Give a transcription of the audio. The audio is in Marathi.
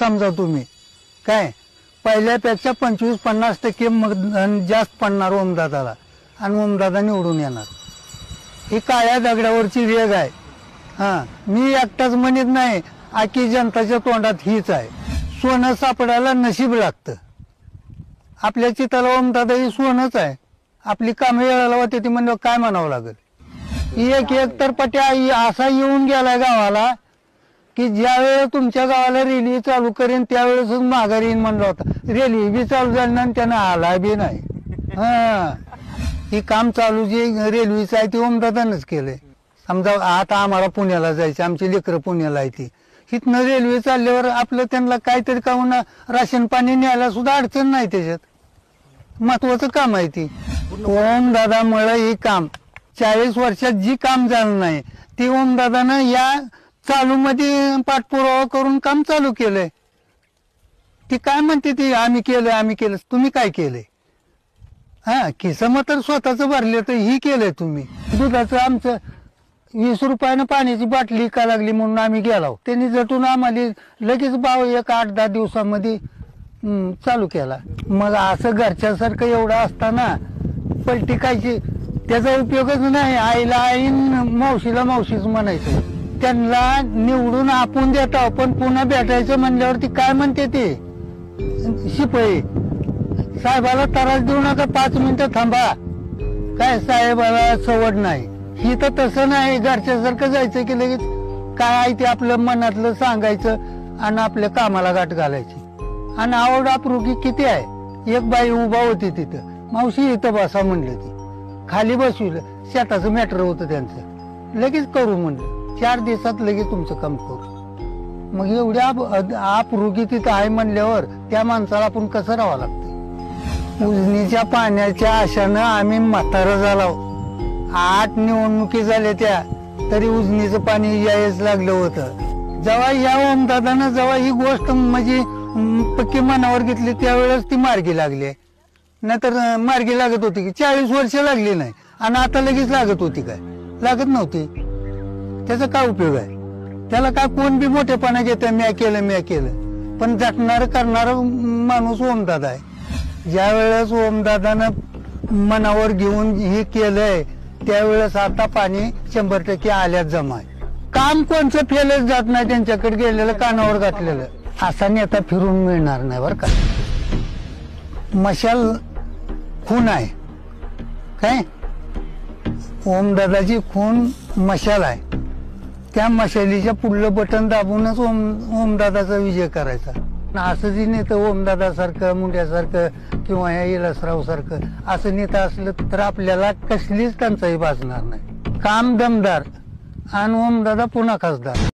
समजा तुम्ही काय पहिल्यापेक्षा 25-50% मतदान जास्त पडणार ओमदादाला आणि ओमदादा निवडून येणार। ही काळ्या दगडावरची रेग आहे। मी एकटाच म्हणत नाही, आखी जनताच्या तोंडात हीच आहे। सोनं सापडायला नशीब लागतं। आपल्या चिताला ओमदादा ही सोनच आहे। आपली कामे वेळेला होते ती म्हणजे काय म्हणावं लागेल। एक तर पट्या असा येऊन गेलाय गावाला की ज्या वेळेस तुमच्या गावाला रेल्वे चालू करेन त्यावेळेस माघारी येईन म्हणला होता। रेल्वे बी चालू झाली नाही, त्यानं आला बी नाही। ही काम चालू जे रेल्वेचं आहे ते ओमदादानंच केलंय। समजा आता आम्हाला पुण्याला जायचं, आमची लेकरं पुण्याला आहे ती, इथनं रेल्वे चालल्यावर आपलं त्यांना काहीतरी का होईना राशन पाणी न्यायला सुद्धा अडचण नाही। त्याच्यात महत्वाचं काम आहे ती। ओमदादामुळे ही काम 40 वर्षात जी काम झालं नाही ती ओमदादानं या चालू मध्ये पाठपुरावा करून काम चालू केलंय। ती काय म्हणते ती आम्ही केलं, तुम्ही काय केलंय? खिसं तर स्वतःच भरले तर ही केलंय तुम्ही। दुधाचं आमचं 20 रुपयानं पाण्याची बाटली का लागली म्हणून आम्ही गेलो, त्यांनी जटून आम्हाला लगेच भाव 1-8-10 दिवसामध्ये चालू केला। मग असं घरच्यासारखं एवढं असताना पलटी कायची त्याचा उपयोगच नाही। आईला आईन मावशीला मावशीच म्हणायचं। त्यांना निवडून आपण देतो पण पुन्हा भेटायचं म्हणल्यावरती काय म्हणते ते शिपाई साहेबाला त्रास देऊ नका, 5 मिनिटं थांबा, काय साहेबाला सवड नाही। ही तर तसं नाही, घरच्यासारखं जायचं की लगेच काय आहे ते आपलं मनातलं सांगायचं आणि आपल्या कामाला गाठ घालायची। आणि आवड अप्रुकी किती आहे। एक बाई उभा होती तिथं, मावशी इथं बसा म्हणलं, ती खाली बसविलं। शेताचं मॅटर होतं त्यांचं, लगेच करू म्हणलं, 4 दिवसात लगेच तुमचं काम करू। मग एवढ्या अप्रुकी तिथं आहे म्हणल्यावर त्या माणसाला आपण कसं राहावं लागतं। उजनीच्या पाण्याच्या आशानं आम्ही म्हातारं झालो। 8 निवडणुकी झाल्या त्या तरी उजनीचं पाणी यायच लागलं होतं। जेव्हा या ओमदादानं जेव्हा ही गोष्ट म्हणजे पक्की मनावर घेतली त्यावेळेस ती मार्गी लागली। नाहीतर मार्गी लागत होती की 40 वर्ष लागली नाही आणि आता लगेच लागत होती काय? लागत नव्हती। त्याचा काय उपयोग आहे? त्याला काय कोण बी मोठेपणा घेत मी केलं, पण झटणार करणारा माणूस ओमदादा आहे। ज्या वेळेस ओमदादानं मनावर घेऊन हे केलंय त्यावेळेस आता पाणी 100% आल्यात जमा आहे। काम कोणचं फेलच जात नाही, त्यांच्याकडे गेलेलं कानावर घातलेलं असा नेता फिरून मिळणार नाही बरं का। मशाल खून आहे काय, ओमदादाची खून मशाल आहे। त्या मशालीच्या पुढलं बटन दाबूनच ओमदादाचा विजय करायचा। असं जी नेतं ओमदादासारखं मुंड्यासारखं किंवा या इलासराव सारखं असं नेतं असलं तर आपल्याला कसलीच टंचाई भासणार नाही। काम दमदार आणि ओमदादा पुन्हा खासदार।